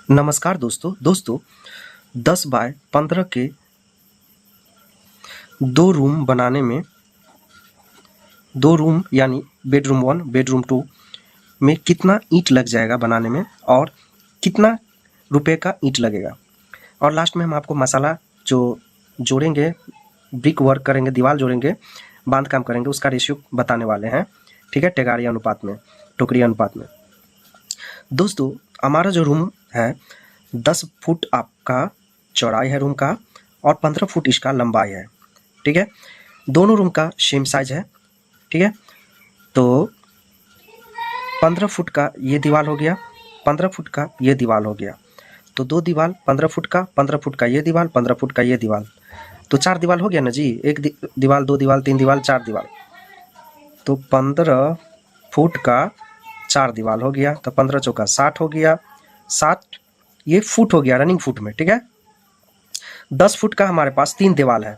नमस्कार दोस्तों 10 बाय 15 के 2 रूम बनाने में 2 रूम यानी बेडरूम 1 बेडरूम 2 में कितना ईंट लग जाएगा बनाने में और कितना रुपए का ईंट लगेगा। और लास्ट में हम आपको मसाला जो जोड़ेंगे, ब्रिक वर्क करेंगे, दीवार जोड़ेंगे, बांध काम करेंगे, उसका रेशियो बताने वाले हैं। ठीक है, टेगारी अनुपात में, टोकरी अनुपात में। दोस्तों हमारा जो रूम है 10 फुट आपका चौड़ाई है रूम का और 15 फुट इसका लंबाई है। ठीक है, दोनों रूम का सेम साइज है। ठीक है, तो 15 फुट का ये दीवार हो गया, 15 फुट का ये दीवार हो गया, तो 2 दीवार 15 फुट का, 15 फुट का ये दीवार, 15 फुट का ये दीवार, तो 4 दीवार हो गया ना जी। एक दीवार, 2 दीवार, 3 दीवार, 4 दीवार, तो 15 फुट का 4 दीवार हो गया, तो 15 चौका 60 हो गया। 60 ये फुट हो गया रनिंग फुट में। ठीक है, 10 फुट का हमारे पास 3 दीवार है।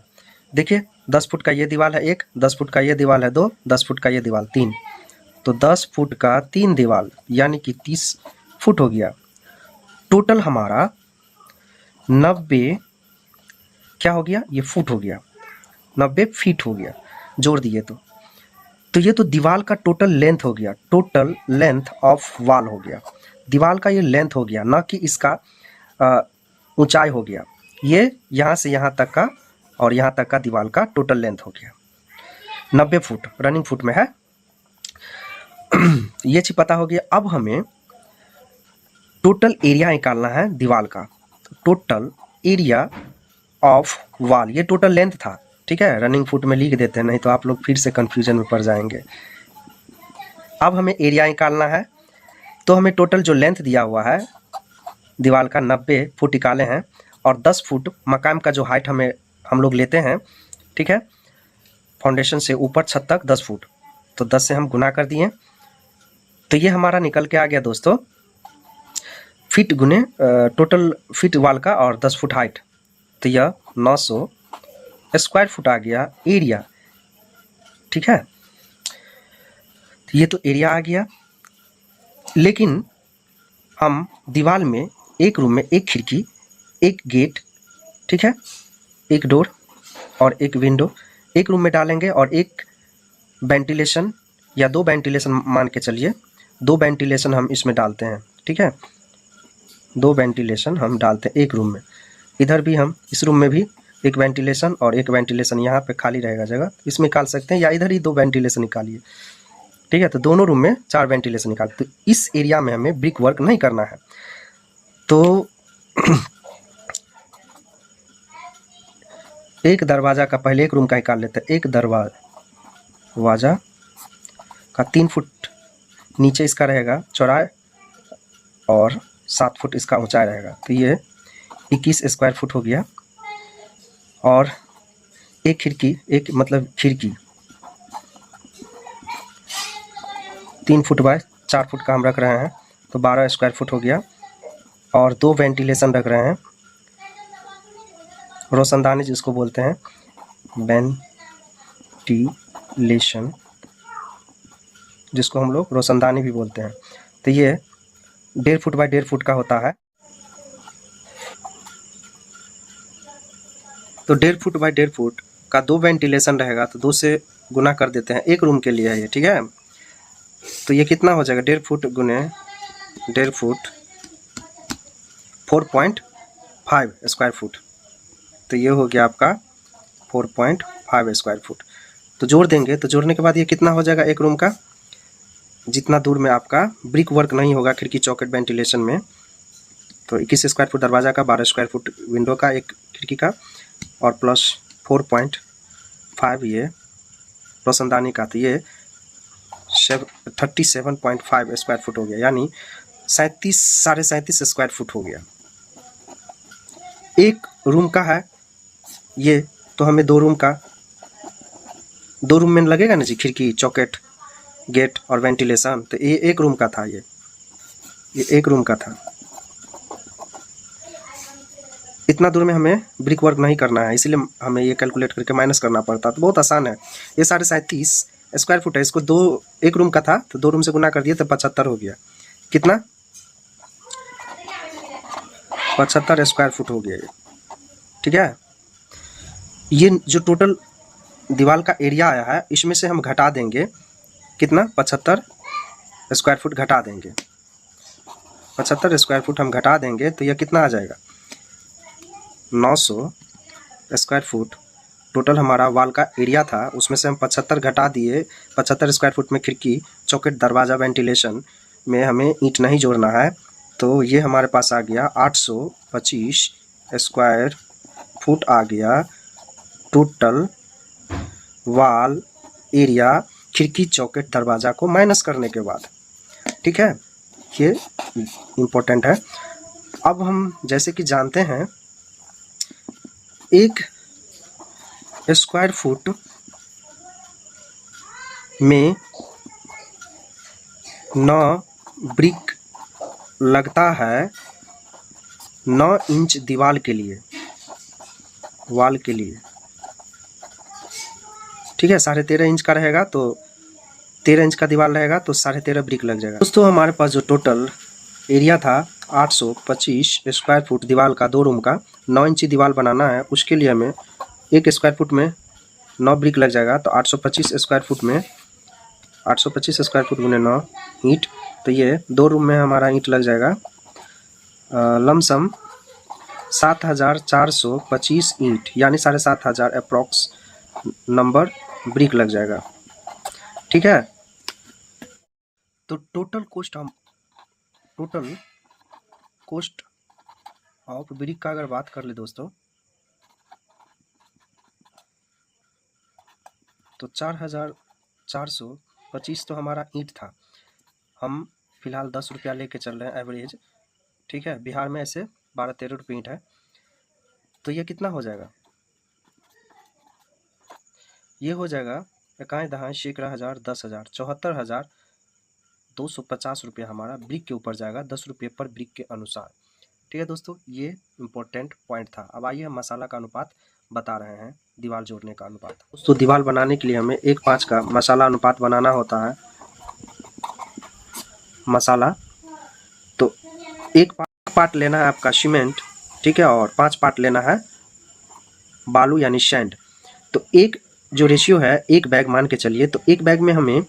देखिए 10 फुट का ये दीवार है 1, 10 फुट का ये दीवार है 2, 10 फुट का ये दीवार 3, तो 10 फुट का 3 दीवार यानी कि 30 फुट हो गया। टोटल हमारा 90 क्या हो गया, ये फुट हो गया, 90 फीट हो गया जोड़ दिए तो ये तो दीवार का टोटल लेंथ हो गया, टोटल लेंथ ऑफ वॉल हो गया। दीवार का ये लेंथ हो गया, ना कि इसका ऊंचाई हो गया। ये यहाँ से यहाँ तक का और यहाँ तक का दीवार का टोटल लेंथ हो गया 90 फुट, रनिंग फुट में है। ये चीज पता हो गया। अब हमें टोटल एरिया निकालना है दीवार का। टोटल एरिया ऑफ वॉल, ये टोटल लेंथ था। ठीक है, रनिंग फुट में लिख देते हैं, नहीं तो आप लोग फिर से कंफ्यूजन में पड़ जाएंगे। अब हमें एरिया निकालना है, तो हमें टोटल जो लेंथ दिया हुआ है दीवार का 90 फुट निकाले हैं और 10 फुट मकान का जो हाइट हम लोग लेते हैं। ठीक है, फाउंडेशन से ऊपर छत तक 10 फुट, तो 10 से हम गुना कर दिए, तो ये हमारा निकल के आ गया दोस्तों फीट गुने टोटल फीट वाल का और 10 फुट हाइट, तो यह 900 स्क्वायर फुट आ गया एरिया। ठीक है, तो ये तो एरिया आ गया। लेकिन हम दीवार में एक रूम में एक खिड़की, एक गेट, ठीक है, एक डोर और एक विंडो एक रूम में डालेंगे और एक वेंटिलेशन या 2 वेंटिलेशन मान के चलिए, 2 वेंटिलेशन हम इसमें डालते हैं। ठीक है, 2 वेंटिलेशन हम डालते हैं एक रूम में। इधर भी हम इस रूम में भी एक वेंटिलेशन और एक वेंटिलेशन, यहाँ पे खाली रहेगा जगह, इसमें निकाल सकते हैं, या इधर ही 2 वेंटिलेशन निकालिए। ठीक है, तो दोनों रूम में 4 वेंटिलेशन निकाल। तो इस एरिया में हमें ब्रिक वर्क नहीं करना है, तो एक दरवाज़ा का पहले एक रूम का निकाल लेते हैं। एक दरवाज़ा का 3 फुट नीचे इसका रहेगा चौड़ाई और 7 फुट इसका ऊंचाई रहेगा, तो ये 21 स्क्वायर फुट हो गया। और एक खिड़की, एक मतलब खिड़की 3 फुट बाय 4 फुट का हम रख रहे हैं, तो 12 स्क्वायर फुट हो गया। और 2 वेंटिलेशन रख रहे हैं, रोशनदानी जिसको बोलते हैं, वेंटिलेशन जिसको हम लोग रोशनदानी भी बोलते हैं, तो ये 1.5 फुट बाय 1.5 फुट का होता है। तो 1.5 फुट बाय 1.5 फुट का 2 वेंटिलेशन रहेगा, तो 2 से गुना कर देते हैं, एक रूम के लिए है ये। ठीक है, तो ये कितना हो जाएगा, 1.5 फुट गुने 1.5 फुट 4.5 स्क्वायर फुट, तो ये हो गया आपका 4.5 स्क्वायर फुट। तो जोड़ देंगे, तो जोड़ने के बाद ये कितना हो जाएगा एक रूम का, जितना दूर में आपका ब्रिक वर्क नहीं होगा खिड़की चौखट वेंटिलेशन में, तो 21 स्क्वायर फुट दरवाज़ा का, 12 स्क्वायर फुट विंडो का, एक खिड़की का, और प्लस 4.5 ये रोशनदानी का, तो ये 37.5 स्क्वायर फुट हो गया, यानी 37.5 स्क्वायर फुट हो गया। एक रूम का है ये, तो हमें 2 रूम का, 2 रूम में लगेगा ना जी, खिड़की चौखट गेट और वेंटिलेशन, तो ये एक रूम का था, ये एक रूम का था। इतना दूर में हमें ब्रिक वर्क नहीं करना है, इसलिए हमें ये कैलकुलेट करके माइनस करना पड़ता, तो बहुत आसान है। ये 37.5 स्क्वायर फुट है, इसको एक रूम का था तो 2 रूम से गुना कर दिया तो 75 हो गया। कितना 75 स्क्वायर फुट हो गया ये, ठीक है। ये जो टोटल दीवार का एरिया आया है इसमें से हम घटा देंगे कितना, 75 स्क्वायर फुट घटा देंगे। 75 स्क्वायर फुट हम घटा देंगे तो यह कितना आ जाएगा, 900 स्क्वायर फुट टोटल हमारा वॉल का एरिया था, उसमें से हम 75 घटा दिए। 75 स्क्वायर फुट में खिड़की, चौखट, दरवाज़ा, वेंटिलेशन में हमें ईंट नहीं जोड़ना है, तो ये हमारे पास आ गया 825 स्क्वायर फुट आ गया टोटल वॉल एरिया, खिड़की, चौखट, दरवाज़ा को माइनस करने के बाद, ठीक है। ये इम्पोर्टेंट है। अब हम जैसे कि जानते हैं एक स्क्वायर फुट में 9 ब्रिक लगता है 9 इंच दीवार के लिए, वॉल के लिए, ठीक है। 13.5 इंच का रहेगा तो 13 इंच का दीवार रहेगा तो 13.5 ब्रिक लग जाएगा। दोस्तों हमारे पास जो टोटल एरिया था 825 स्क्वायर फुट दीवार का, 2 रूम का, 9 इंची दीवार बनाना है, उसके लिए हमें 1 स्क्वायर फुट में 9 ब्रिक लग जाएगा। तो 825 स्क्वायर फुट में 825 स्क्वायर फुट गुने 9 ईंट, तो ये 2 रूम में हमारा ईंट लग जाएगा लमसम 7425 ईंट, यानी 7500 अप्रॉक्स नंबर ब्रिक लग जाएगा, ठीक है। तो टोटल कॉस्ट ऑफ ब्रिक का अगर बात कर ले दोस्तों तो 4425 तो हमारा ईंट था। हम फिलहाल 10 रुपया लेके चल रहे हैं एवरेज, ठीक है। बिहार में ऐसे 12-13 रुपये ईंट है, तो ये कितना हो जाएगा, ये हो जाएगा 1 शेकड़ा हज़ार 10,000 74,250 रुपये हमारा ब्रिक के ऊपर जाएगा, 10 रुपये पर ब्रिक के अनुसार, ठीक है दोस्तों। ये इम्पोर्टेंट पॉइंट था। अब आइए हम मसाला का अनुपात बता रहे हैं, दीवार जोड़ने का अनुपात। दोस्तों दीवार बनाने के लिए हमें 1:5 का मसाला अनुपात बनाना होता है। मसाला तो 1 पार्ट लेना है आपका सीमेंट, ठीक है, और 5 पार्ट लेना है बालू यानी सैंड। तो एक जो रेशियो है 1 बैग मान के चलिए, तो 1 बैग में हमें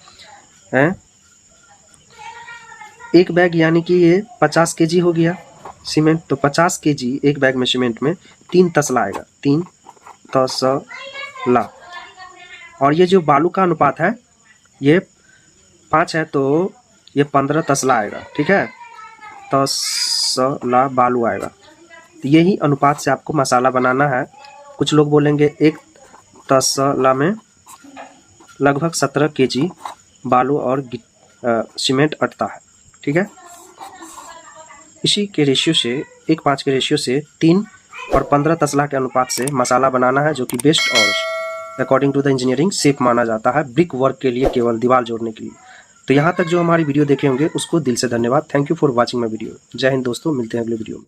1 बैग यानी कि ये 50 केजी हो गया सीमेंट। तो 50 केजी 1 बैग में सीमेंट में 3 तसला आएगा, 3 तसला। और ये जो बालू का अनुपात है ये 5 है तो ये 15 तसला आएगा, ठीक है, तसला बालू आएगा। तो यही अनुपात से आपको मसाला बनाना है। कुछ लोग बोलेंगे 1 तसला में लगभग 17 केजी बालू और सीमेंट अटता है, ठीक है। इसी के रेशियो से 1:5 के रेशियो से 3 और 15 तसला के अनुपात से मसाला बनाना है, जो कि बेस्ट और according to the engineering safe माना जाता है ब्रिक वर्क के लिए, केवल दीवार जोड़ने के लिए। तो यहाँ तक जो हमारी वीडियो देखे होंगे उसको दिल से धन्यवाद। Thank you for watching my video. जय हिंद दोस्तों, मिलते हैं अगले वीडियो में।